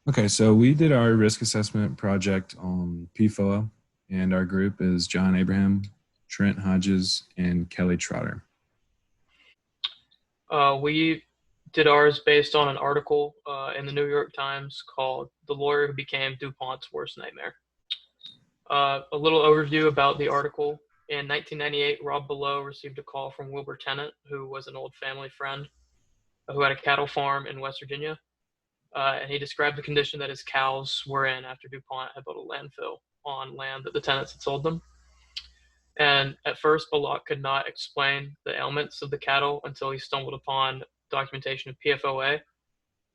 Okay, so we did our risk assessment project on PFOA, and our group is John Abraham, Trent Hodges, and Kelly Trotter. We did ours based on an article in the New York Times called "The Lawyer Who Became DuPont's Worst Nightmare." A little overview about the article. In 1998, Rob Below received a call from Wilbur Tennant, who was an old family friend who had a cattle farm in West Virginia. And he described the condition that his cows were in after DuPont had built a landfill on land that the tenants had sold them. And at first, Balak could not explain the ailments of the cattle until he stumbled upon documentation of PFOA.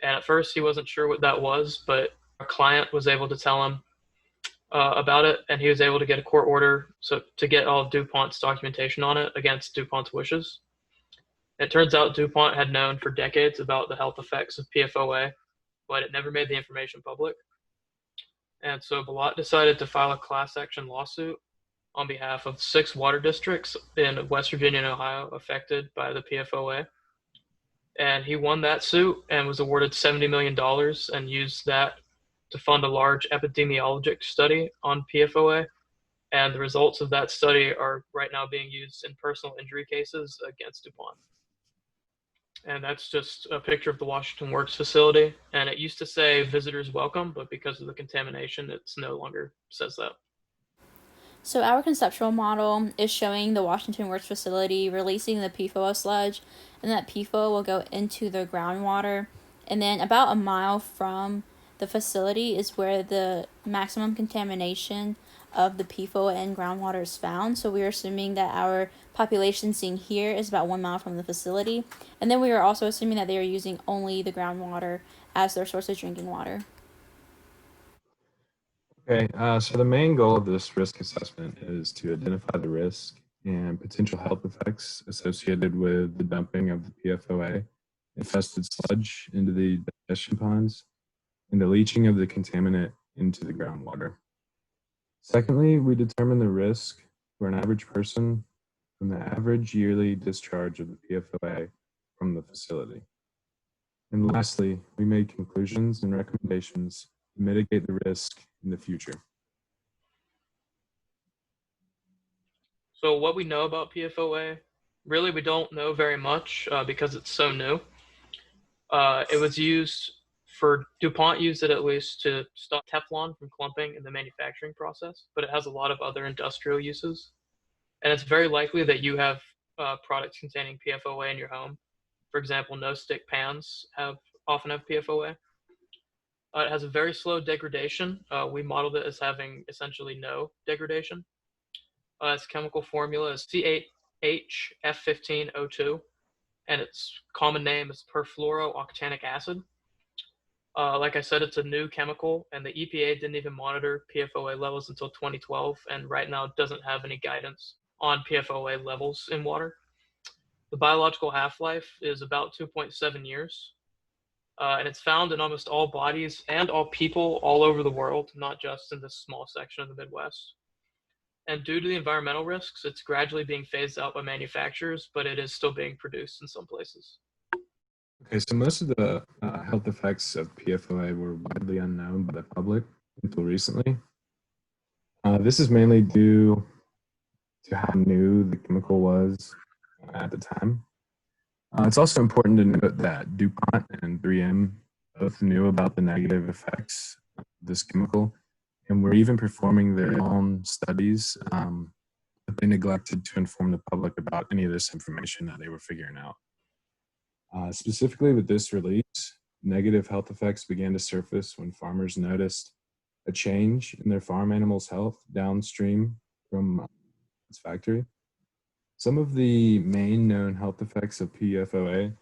And at first, he wasn't sure what that was, but a client was able to tell him about it, and he was able to get a court order to get all of DuPont's documentation on it against DuPont's wishes. It turns out DuPont had known for decades about the health effects of PFOA, but it never made the information public. And so Balak decided to file a class action lawsuit on behalf of 6 water districts in West Virginia and Ohio affected by the PFOA. And he won that suit and was awarded $70 million and used that to fund a large epidemiologic study on PFOA. And the results of that study are right now being used in personal injury cases against DuPont. And that's just a picture of the Washington Works facility. And it used to say visitors welcome, but because of the contamination, it's no longer says that. So our conceptual model is showing the Washington Works facility releasing the PFOA sludge, and that PFOA will go into the groundwater. And then about a mile from the facility is where the maximum contamination of the PFOA in groundwater is found. So we're assuming that our population seen here is about 1 mile from the facility. And then we are also assuming that they are using only the groundwater as their source of drinking water. Okay, so the main goal of this risk assessment is to identify the risk and potential health effects associated with the dumping of the PFOA infested sludge into the digestion ponds and the leaching of the contaminant into the groundwater. Secondly, we determine the risk for an average person from the average yearly discharge of the PFOA from the facility. And lastly, we made conclusions and recommendations to mitigate the risk in the future. So what we know about PFOA, really we don't know very much because it's so new. It was used for DuPont used it at least to stop Teflon from clumping in the manufacturing process, but it has a lot of other industrial uses. And it's very likely that you have products containing PFOA in your home. For example, no stick pans often have PFOA. It has a very slow degradation. We modeled it as having essentially no degradation. Its chemical formula is C8H F15O2, and its common name is perfluorooctanic acid. Like I said, it's a new chemical, and the EPA didn't even monitor PFOA levels until 2012, and right now doesn't have any guidance on PFOA levels in water. The biological half-life is about 2.7 years, and it's found in almost all bodies and all people all over the world, not just in this small section of the Midwest. And due to the environmental risks, it's gradually being phased out by manufacturers, but it is still being produced in some places. Okay, so most of the health effects of PFOA were widely unknown by the public until recently. This is mainly due to how new the chemical was at the time. It's also important to note that DuPont and 3M both knew about the negative effects of this chemical and were even performing their own studies, but they neglected to inform the public about any of this information that they were figuring out. Specifically with this release, negative health effects began to surface when farmers noticed a change in their farm animals' health downstream from its factory. Some of the main known health effects of PFOA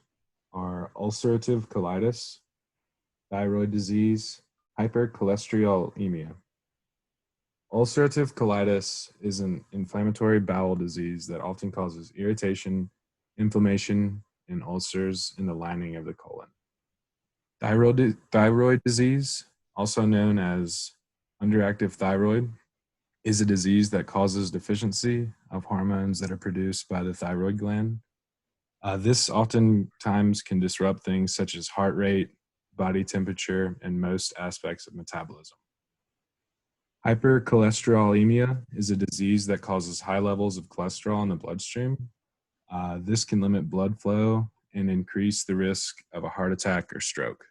are ulcerative colitis, thyroid disease, hypercholesterolemia. Ulcerative colitis is an inflammatory bowel disease that often causes irritation, inflammation, and ulcers in the lining of the colon. Thyroid disease, also known as underactive thyroid, is a disease that causes deficiency of hormones that are produced by the thyroid gland. This oftentimes can disrupt things such as heart rate, body temperature, and most aspects of metabolism. Hypercholesterolemia is a disease that causes high levels of cholesterol in the bloodstream. This can limit blood flow and increase the risk of a heart attack or stroke.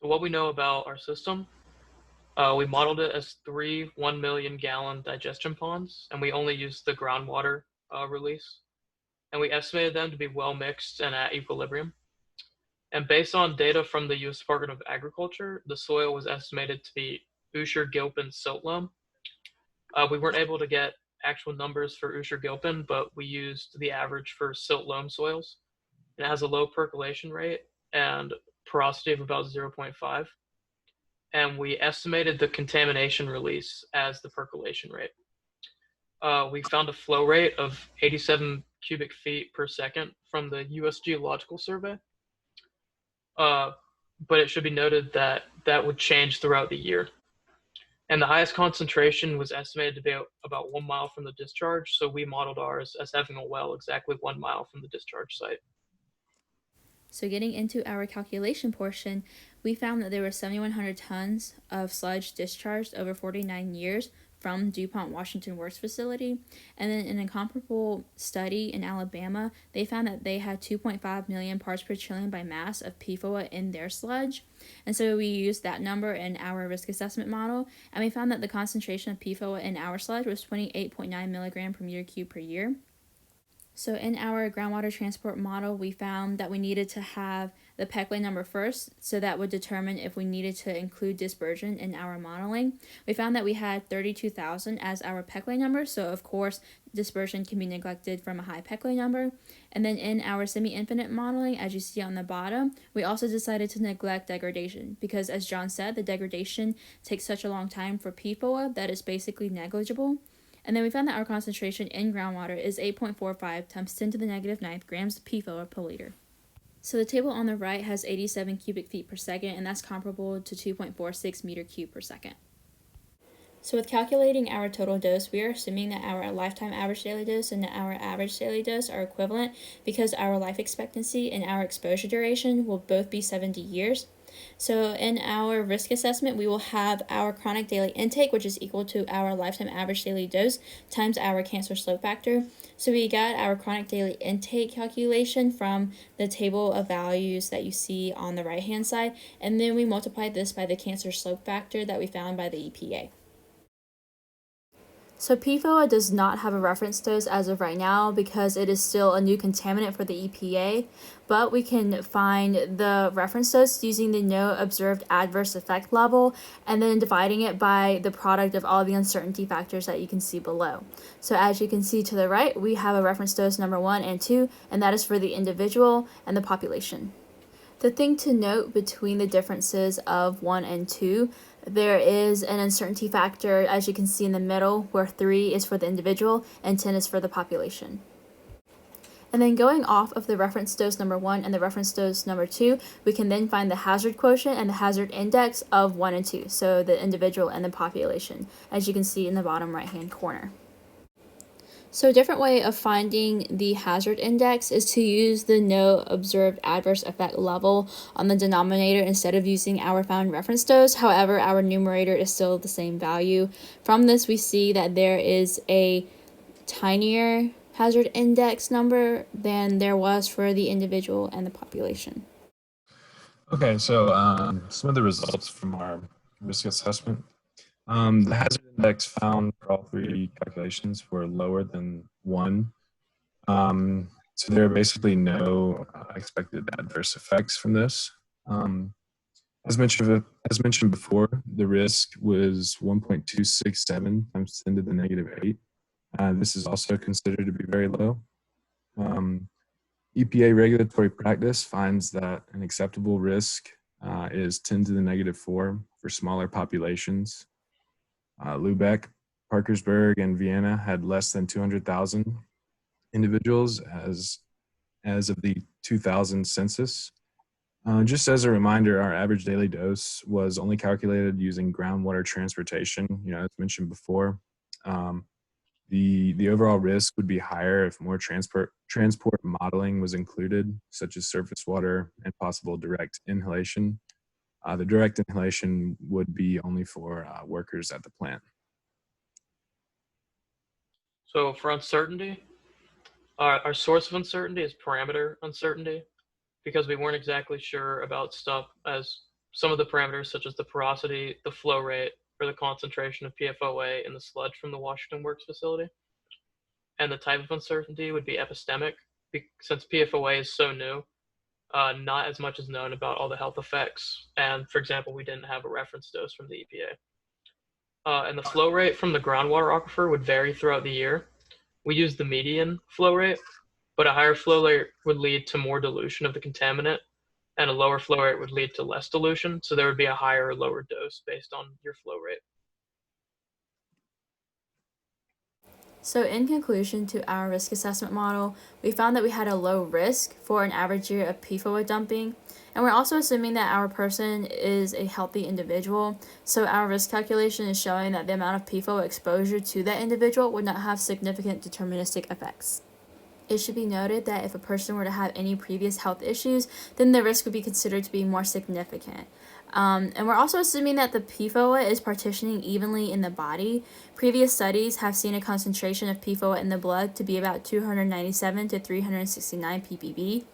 So what we know about our system, we modeled it as 3 1 million gallon digestion ponds, and we only used the groundwater release. And we estimated them to be well mixed and at equilibrium. And based on data from the U.S. Department of Agriculture, the soil was estimated to be Usher-Gilpin silt loam. We weren't able to get actual numbers for Usher-Gilpin, but we used the average for silt loam soils. And it has a low percolation rate and porosity of about 0.5. And we estimated the contamination release as the percolation rate. We found a flow rate of 87 cubic feet per second from the U.S. Geological Survey. But it should be noted that that would change throughout the year. And the highest concentration was estimated to be about 1 mile from the discharge, so we modeled ours as having a well exactly 1 mile from the discharge site. So getting into our calculation portion, we found that there were 7,100 tons of sludge discharged over 49 years from DuPont Washington Works facility. And then in a comparable study in Alabama, they found that they had 2.5 million parts per trillion by mass of PFOA in their sludge. And so we used that number in our risk assessment model, and we found that the concentration of PFOA in our sludge was 28.9 milligram per meter cube per year. So in our groundwater transport model, we found that we needed to have the Peckley number first, so that would determine if we needed to include dispersion in our modeling. We found that we had 32,000 as our Peckley number, so of course dispersion can be neglected from a high Peckley number. And then in our semi-infinite modeling, as you see on the bottom, we also decided to neglect degradation, because as John said, the degradation takes such a long time for PFOA that it's basically negligible. And then we found that our concentration in groundwater is 8.45 times 10 to the negative 9th grams of PFOA per liter. So the table on the right has 87 cubic feet per second, and that's comparable to 2.46 meter cube per second. So with calculating our total dose, we are assuming that our lifetime average daily dose and our average daily dose are equivalent, because our life expectancy and our exposure duration will both be 70 years. So in our risk assessment, we will have our chronic daily intake, which is equal to our lifetime average daily dose times our cancer slope factor. So we got our chronic daily intake calculation from the table of values that you see on the right-hand side, and then we multiplied this by the cancer slope factor that we found by the EPA. So PFOA does not have a reference dose as of right now because it is still a new contaminant for the EPA, but we can find the reference dose using the no observed adverse effect level and then dividing it by the product of all the uncertainty factors that you can see below. So as you can see to the right, we have a reference dose number 1 and 2, and that is for the individual and the population. The thing to note between the differences of 1 and 2, there is an uncertainty factor, as you can see in the middle, where 3 is for the individual and 10 is for the population. And then going off of the reference dose number 1 and the reference dose number 2, we can then find the hazard quotient and the hazard index of 1 and 2, so the individual and the population, as you can see in the bottom right-hand corner. So a different way of finding the hazard index is to use the no observed adverse effect level on the denominator instead of using our found reference dose. However, our numerator is still the same value. From this, we see that there is a tinier hazard index number than there was for the individual and the population. Okay, so some of the results from our risk assessment. The hazard index found for all 3 calculations were lower than 1. So there are basically no expected adverse effects from this. As mentioned before, the risk was 1.267 times 10 to the negative 8. This is also considered to be very low. EPA regulatory practice finds that an acceptable risk is 10 to the negative 4 for smaller populations. Lubeck, Parkersburg, and Vienna had less than 200,000 individuals as of the 2000 census. Just as a reminder, our average daily dose was only calculated using groundwater transportation, as mentioned before. The overall risk would be higher if more transport modeling was included, such as surface water and possible direct inhalation. The direct inhalation would be only for workers at the plant. So for uncertainty, our source of uncertainty is parameter uncertainty, because we weren't exactly sure about stuff as some of the parameters such as the porosity, the flow rate, or the concentration of PFOA in the sludge from the Washington Works facility. And the type of uncertainty would be epistemic, since PFOA is so new, not as much is known about all the health effects. And for example, we didn't have a reference dose from the EPA. And the flow rate from the groundwater aquifer would vary throughout the year. We use the median flow rate, but a higher flow rate would lead to more dilution of the contaminant, and a lower flow rate would lead to less dilution. So there would be a higher or lower dose based on your flow rate. So in conclusion to our risk assessment model, we found that we had a low risk for an average year of PFOA dumping, and we're also assuming that our person is a healthy individual. So our risk calculation is showing that the amount of PFOA exposure to that individual would not have significant deterministic effects. It should be noted that if a person were to have any previous health issues, then the risk would be considered to be more significant. And we're also assuming that the PFOA is partitioning evenly in the body. Previous studies have seen a concentration of PFOA in the blood to be about 297 to 369 ppb.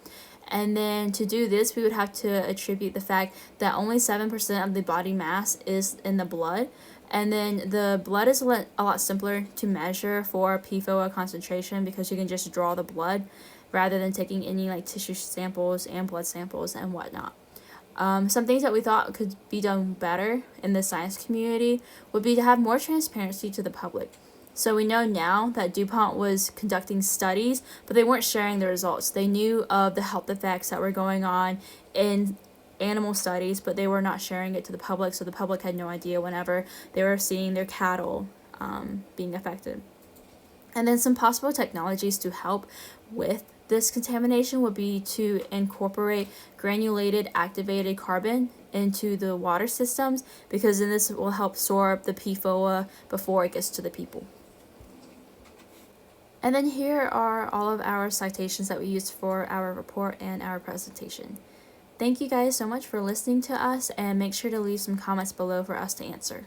And then to do this, we would have to attribute the fact that only 7% of the body mass is in the blood. And then the blood is a lot simpler to measure for PFOA concentration because you can just draw the blood rather than taking any like tissue samples and blood samples and whatnot. Some things that we thought could be done better in the science community would be to have more transparency to the public. So we know now that DuPont was conducting studies, but they weren't sharing the results. They knew of the health effects that were going on in animal studies, but they were not sharing it to the public, so the public had no idea whenever they were seeing their cattle being affected. And then some possible technologies to help with this contamination would be to incorporate granulated activated carbon into the water systems, because then this will help absorb the PFOA before it gets to the people. And then here are all of our citations that we used for our report and our presentation. Thank you guys so much for listening to us, and make sure to leave some comments below for us to answer.